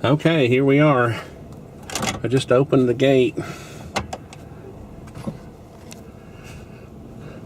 Okay, here we are. I just opened the gate.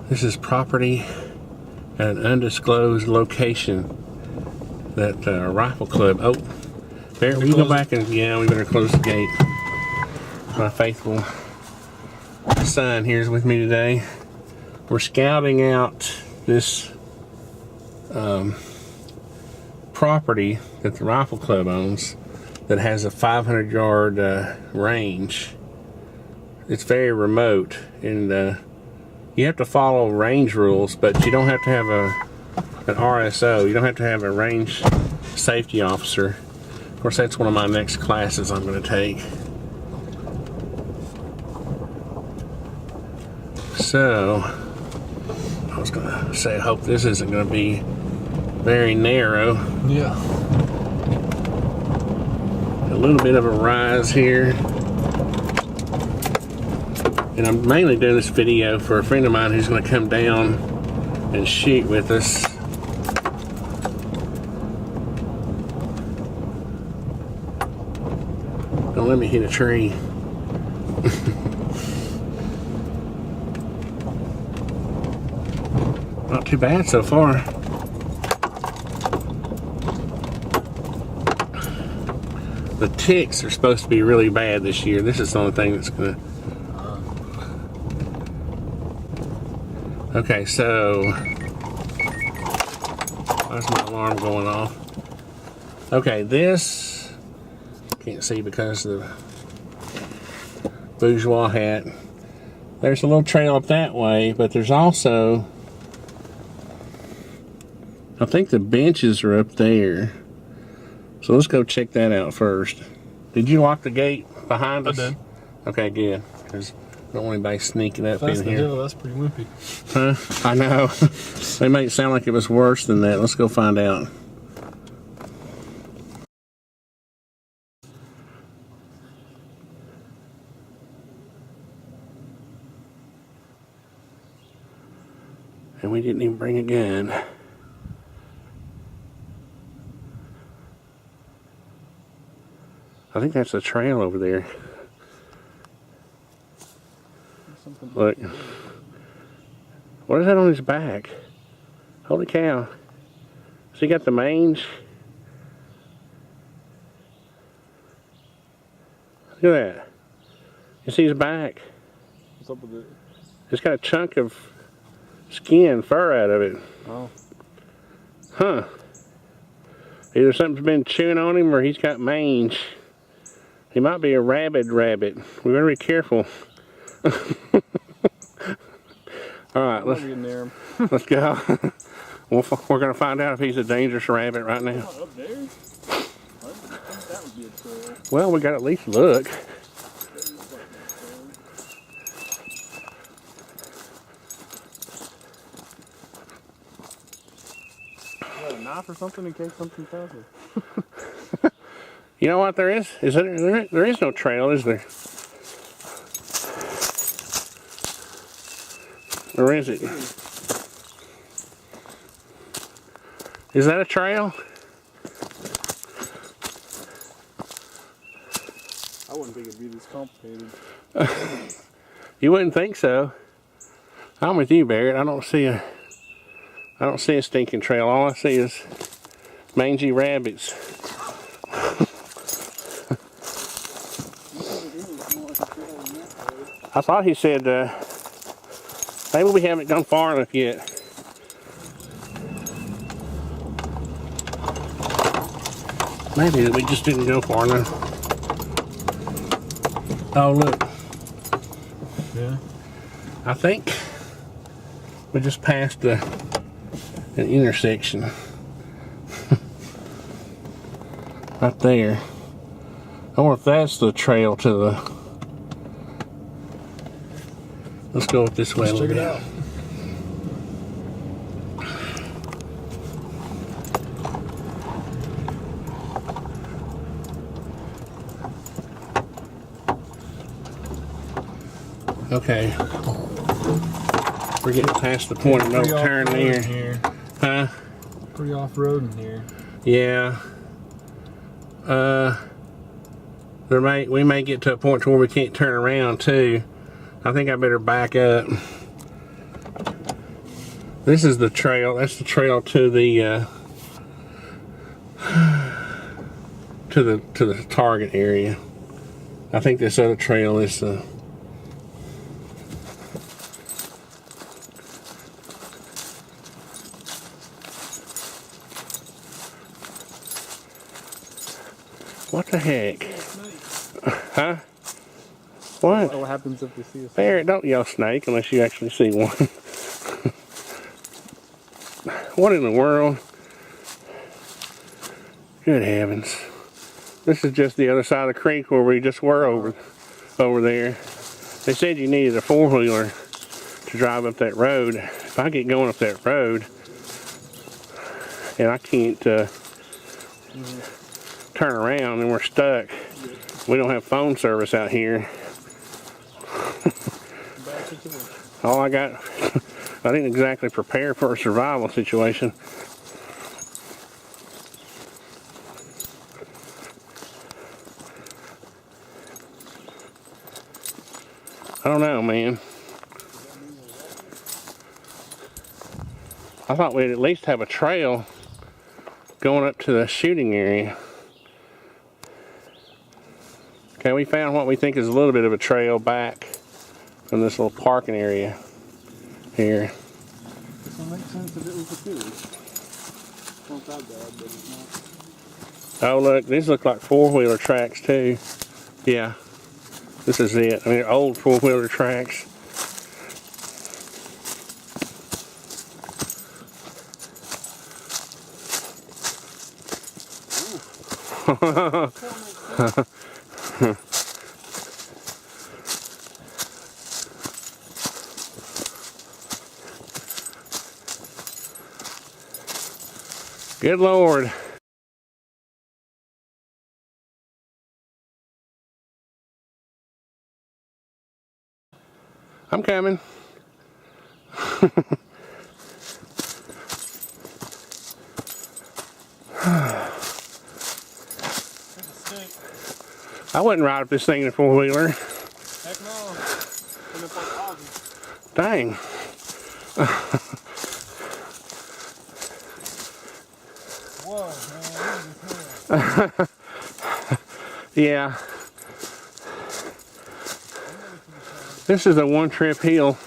This is property at an undisclosed location that rifle club. Oh, there, we go back and, yeah, we better close the gate. My faithful son here's with me today. We're scouting out this property that the rifle club owns that has a 500-yard range. It's very remote, and you have to follow range rules, but you don't have to have an RSO. You don't have to have a range safety officer. Of course, that's one of my next classes I'm going to take. So, I was going to say, I hope this isn't going to be very narrow. Yeah. A little bit of a rise here. And I'm mainly doing this video for a friend of mine who's going to come down and shoot with us. Don't let me hit a tree. Not too bad so far. The ticks are supposed to be really bad this year. This is the only thing that's going to... Okay, so... Why's my alarm going off? Okay, this... Can't see because of the bourgeois hat. There's a little trail up that way, but there's also... I think the benches are up there. So let's go check that out first. Did you lock the gate behind us? I did. Okay, good. Because I don't want anybody sneaking up That's in the here. hill, that's pretty wimpy. Huh? I know. They make it sound like it was worse than that. Let's go find out. And we didn't even bring a gun. I think that's a trail over there. Look. What is that on his back? Holy cow. Has he got the mange? Look at that. You see his back? What's up with it? It's got a chunk of skin, fur out of it. Oh. Huh. Either something's been chewing on him or he's got mange. He might be a rabid rabbit. We better be careful. All right, let's go. We're gonna find out if he's a dangerous rabbit right now. Up there? I didn't think that would be a trail. Well, we got to at least look. You got a knife or something in case something tells you? You know what there is? There is no trail, is there? Or is it? Is that a trail? I wouldn't think it'd be this complicated. You wouldn't think so. I'm with you, Barrett. I don't see a stinking trail. All I see is mangy rabbits. I thought he said, maybe we haven't gone far enough yet. Maybe we just didn't go far enough. Oh, look. Yeah. I think we just passed an intersection. Right there. I wonder if that's the trail to the... Let's go this way. Let's check it out. Okay. We're getting past the point of no turn there. Huh? Pretty off-road in here. Yeah. we may get to a point where we can't turn around too. I think I better back up. This is the trail. That's the trail to the to the target area. I think this other trail is what the heck? Huh? What? What happens if we see a snake? Barrett, don't yell snake unless you actually see one. What in the world? Good heavens. This is just the other side of the creek where we just were over there. They said you needed a four-wheeler to drive up that road. If I get going up that road and I can't turn around and we're stuck, we don't have phone service out here. All I got, I didn't exactly prepare for a survival situation. I don't know, man. I thought we'd at least have a trail going up to the shooting area. Okay, we found what we think is a little bit of a trail back from this little parking area here. This will make sense if it was a field. It's not that bad, but it's not. Oh look, these look like four-wheeler tracks too. Yeah, this is it. I mean, they're old four-wheeler tracks. Good Lord. I'm coming. I wouldn't ride up this thing in a four-wheeler. Heck no. It looks like Ozzy. Dang. Whoa, man. Yeah. This is a one-trip hill.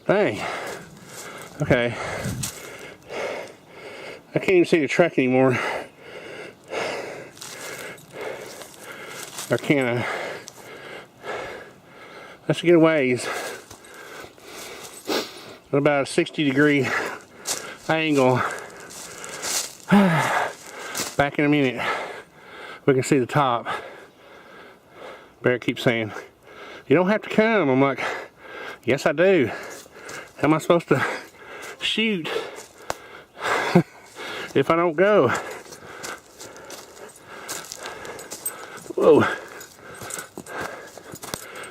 Dang. Okay. I can't even see the truck anymore. Or can I? Let's get a ways. At about a 60-degree angle. Back in a minute. We can see the top. Barrett keeps saying, "You don't have to come." I'm like, yes I do. How am I supposed to shoot if I don't go? Whoa.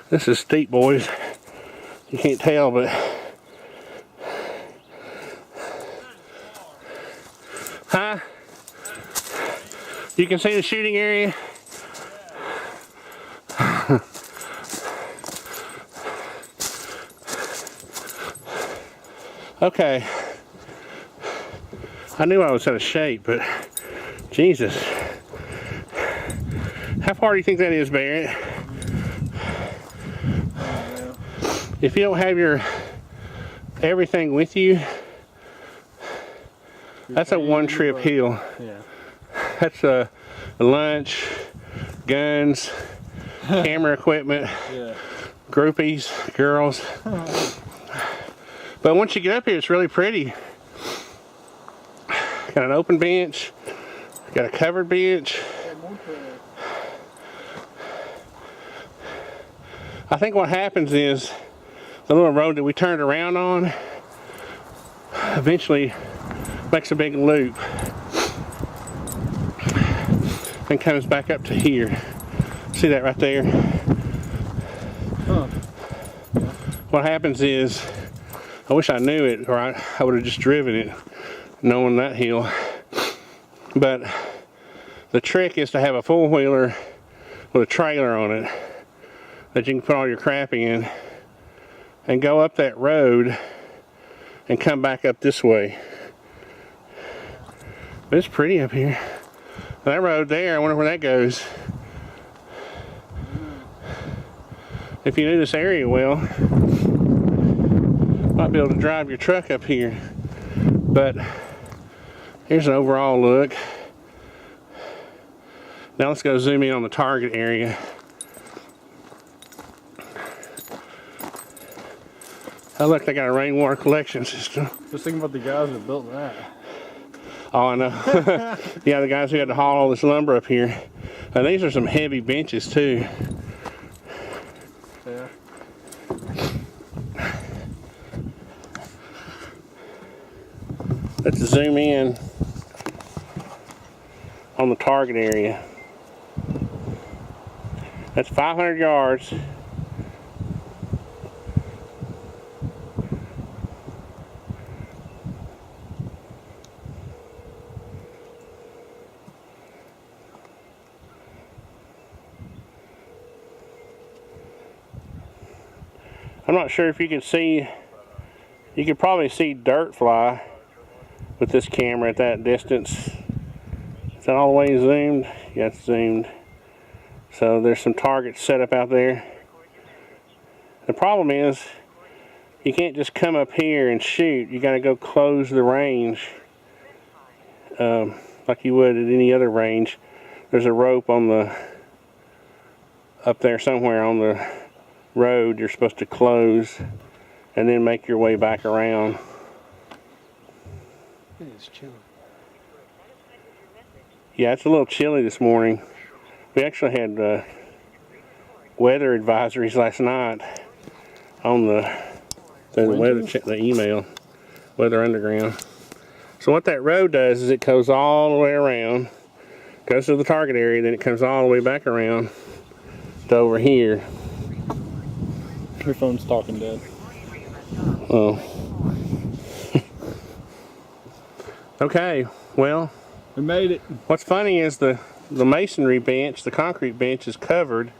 This is steep, boys. You can't tell, but huh? You can see the shooting area? Okay. I knew I was out of shape, but Jesus. How far do you think that is, Barrett? If you don't have your everything with you, that's a one-trip hill. Yeah. That's a lunch, guns, camera equipment, Yeah. groupies, girls. But once you get up here, it's really pretty. Got an open bench, got a covered bench. I think what happens is the little road that we turned around on eventually makes a big loop and comes back up to here. See that right there? Huh. What happens is, I wish I knew it, or I would have just driven it, knowing that hill. But the trick is to have a four-wheeler with a trailer on it that you can put all your crap in and go up that road and come back up this way. But it's pretty up here. That road there, I wonder where that goes. If you knew this area well, might be able to drive your truck up here. But here's an overall look. Now let's go zoom in on the target area. Oh look, they got a rainwater collection system. Just thinking about the guys that built that. Oh, I know. Yeah, the guys who had to haul all this lumber up here. And these are some heavy benches too. Yeah. Let's zoom in on the target area. That's 500 yards. I'm not sure if you can see, you could probably see dirt fly with this camera at that distance. Is that all the way zoomed? Yeah, it's zoomed. So there's some targets set up out there. The problem is you can't just come up here and shoot. You got to go close the range like you would at any other range. There's a rope on the up there somewhere on the road you're supposed to close and then make your way back around. It's chilly. Yeah, it's a little chilly this morning. We actually had weather advisories last night on the email, Weather Underground. So what that road does is it goes all the way around, goes to the target area, then it comes all the way back around to over here. Your phone's talking, Dad. Oh. Okay, well, We made it. what's funny is the masonry bench, the concrete bench is covered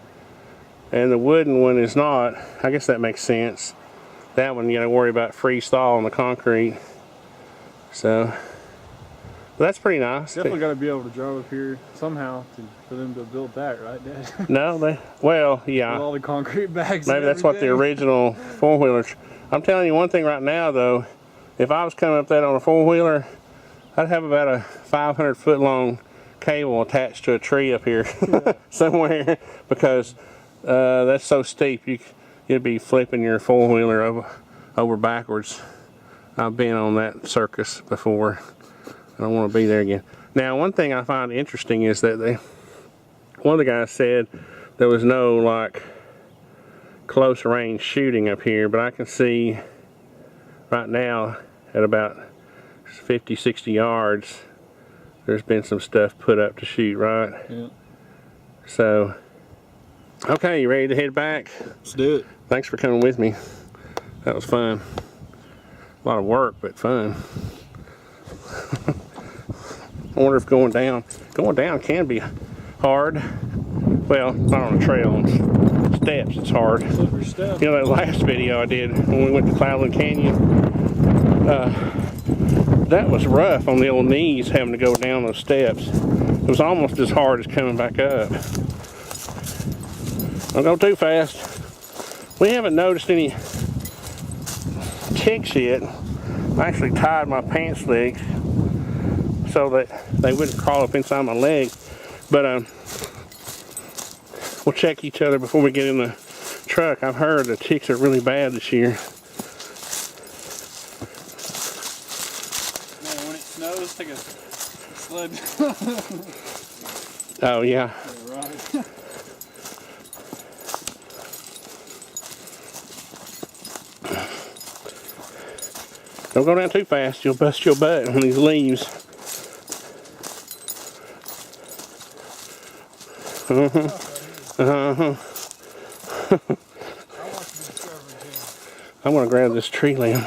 and the wooden one is not. I guess that makes sense. That one you gotta worry about freeze thaw on the concrete. So, but that's pretty nice. Definitely got to be able to drive up here somehow for them to build that, right, Dad? No, well, yeah. With all the concrete bags. Maybe and that's what the everything. original four-wheelers. I'm telling you one thing right now though, if I was coming up that on a four-wheeler, I'd have about a 500-foot long cable attached to a tree up here somewhere, because that's so steep you'd be flipping your four-wheeler over backwards. I've been on that circus before. I don't want to be there again. Now, one thing I find interesting is that one of the guys said there was no like close range shooting up here, but I can see right now at about 50, 60 yards there's been some stuff put up to shoot, right? Yeah. So, okay, you ready to head back? Let's do it. Thanks for coming with me. That was fun. A lot of work, but fun. I wonder if going down can be hard. Well, not on a trail, on steps it's hard. Slippery stuff. You know that last video I did when we went to Cloudland Canyon? That was rough on the old knees, having to go down those steps. It was almost as hard as coming back up. Don't go too fast. We haven't noticed any ticks yet. I actually tied my pants legs so that they wouldn't crawl up inside my leg. But we'll check each other before we get in the truck. I've heard the ticks are really bad this year. Man, when it snows, take a sled. Oh yeah. Yeah, right. Don't go down too fast, you'll bust your butt on these leaves. I'm gonna grab this tree limb.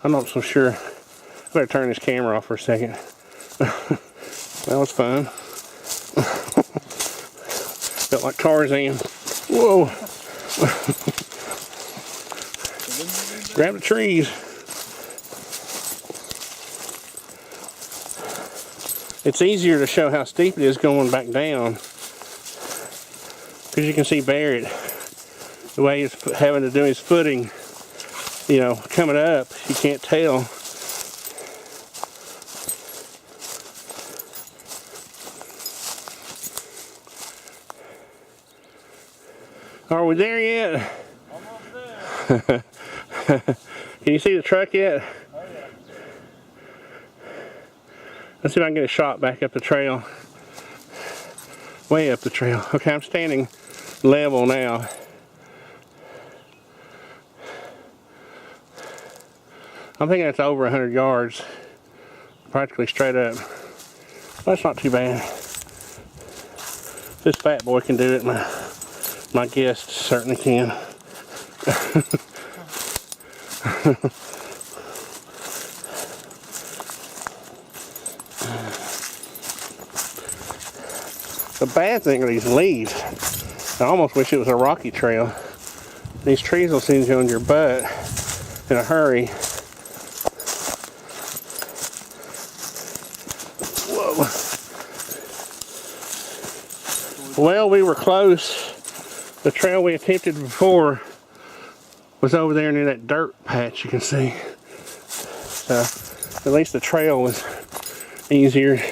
I'm not so sure. I better turn this camera off for a second. That was fun. Felt like Tarzan. Whoa. Grab the trees. It's easier to show how steep it is going back down, because you can see Barrett, the way he's having to do his footing, you know, coming up, you can't tell. Are we there yet? Almost there. Can you see the truck yet? Oh yeah. Let's see if I can get a shot back up the trail. Way up the trail. Okay, I'm standing level now. I'm thinking that's over 100 yards. Practically straight up. That's not too bad. If this fat boy can do it, my guest certainly can. The bad thing are these leaves. I almost wish it was a rocky trail. These trees will send you on your butt in a hurry. Whoa. Well, we were close. The trail we attempted before was over there near that dirt patch you can see. So at least the trail was easier.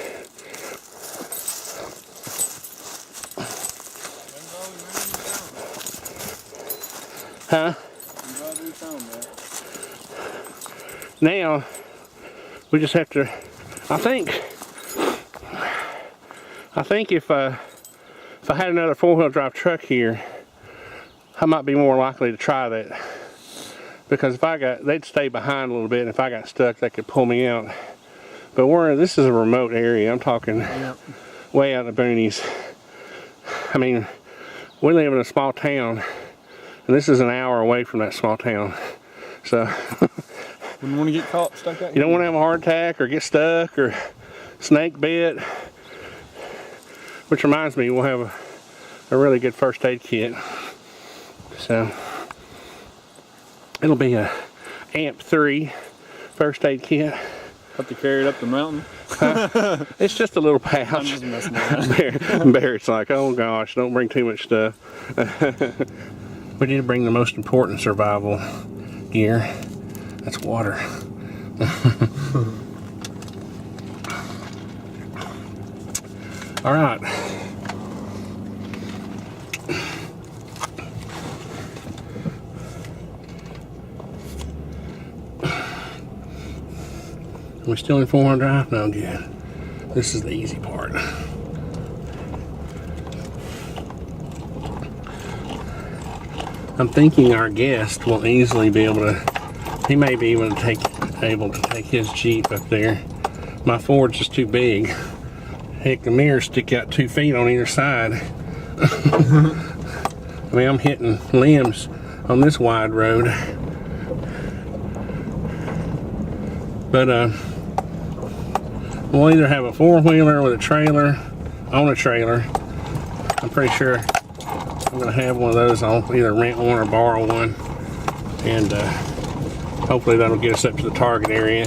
Huh? I'm glad we found that. Now we just have to, I think if I had another four-wheel drive truck here, I might be more likely to try that, because if they'd stay behind a little bit, and if I got stuck, they could pull me out. But this is a remote area. I'm talking way out in the boonies. I mean, we live in a small town, and this is an hour away from that small town. So Wouldn't want to get caught stuck out. you don't want to have a heart attack or get stuck or snake bit. Which reminds me, we'll have a really good first aid kit. So it'll be a AMP3 first aid kit. Have to carry it up the mountain. It's just a little I'm pouch. just messing around. Barrett's like, oh gosh, don't bring too much stuff. We need to bring the most important survival gear. That's water. All right. Are we still in 400 drive? No, good. This is the easy part. I'm thinking our guest will easily be able to, he may be able to take his Jeep up there. My Ford's just too big. Heck, the mirrors stick out 2 feet on either side. I mean, I'm hitting limbs on this wide road. But we'll either have a 4-wheeler with a trailer on a trailer. I'm pretty sure I'm gonna have one of those. I'll either rent one or borrow one, and hopefully that'll get us up to the target area.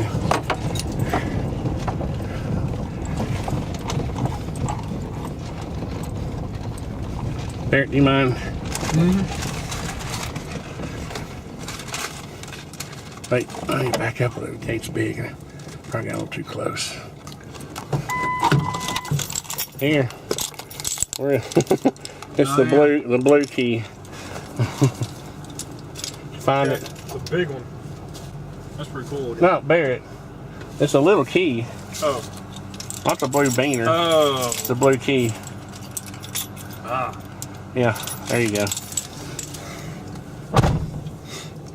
Barrett, do you mind? Wait, I need to back up a little. The gate's big. I probably got a little too close. Here. It's the blue key. Find it. It's a big one. That's pretty cool. No, Barrett. It's a little key. Oh. Not the blue beaner. Oh. It's the blue key. Ah. Yeah, there you go.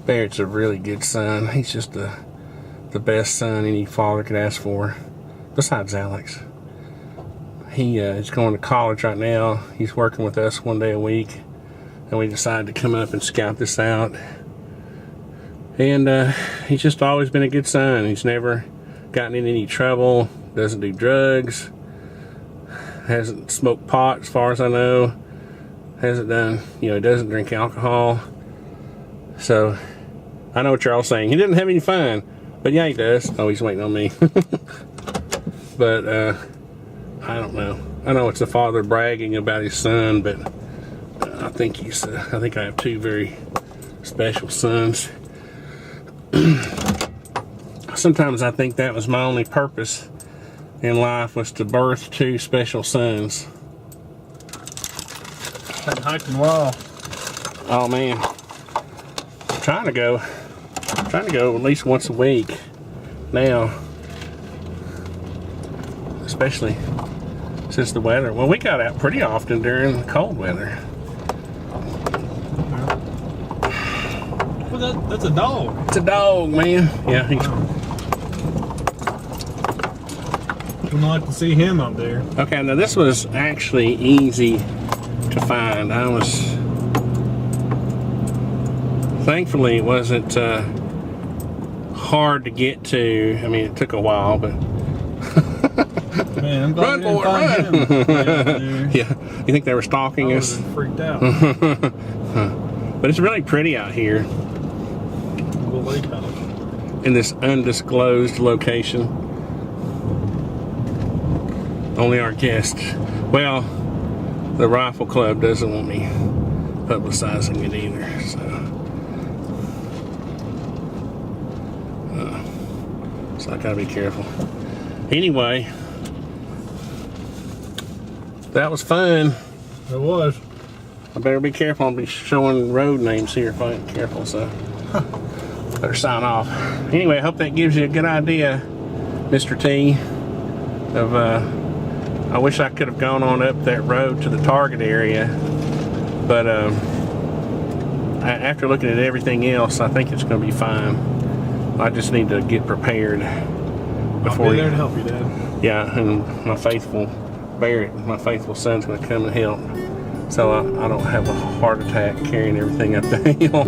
Barrett's a really good son. He's just the best son any father could ask for, besides Alex. He is going to college right now. He's working with us 1 day a week, and we decided to come up and scout this out. And he's just always been a good son. He's never gotten in any trouble, doesn't do drugs, hasn't smoked pot as far as I know. Hasn't done, he doesn't drink alcohol. So I know what you're all saying. He didn't have any fun. But yeah, he does. Oh, he's waiting on me. But I don't know. I know it's a father bragging about his son, but I think I think I have two very special sons. Sometimes I think that was my only purpose in life, was to birth two special sons. Been hiking wild. Oh man, I'm trying to go at least once a week now, especially since the weather. Well, we got out pretty often during the cold weather. Well, that's a dog. It's a dog, man. Yeah, he's We'd like to see him up there. okay. Now this was actually easy to find. Thankfully, it wasn't hard to get to. I mean, it took a while, but Man, I'm glad run, we didn't boy, find him. yeah. You think they were stalking I us? was freaked out. But it's really pretty out here Well, lake house. in this undisclosed location. Only our guests. Well, the rifle club doesn't want me publicizing it either, so I gotta be careful. Anyway, that was fun. It was. I better be careful. I'll be showing road names here if I ain't careful, so better sign off. Anyway, I hope that gives you a good idea, Mr. T, of I wish I could have gone on up that road to the target area, but after looking at everything else, I think it's going to be fine. I just need to get prepared before I'll be there to help you, Dad. yeah, and my faithful Barrett, my faithful son's going to come and help, so I don't have a heart attack carrying everything up the hill.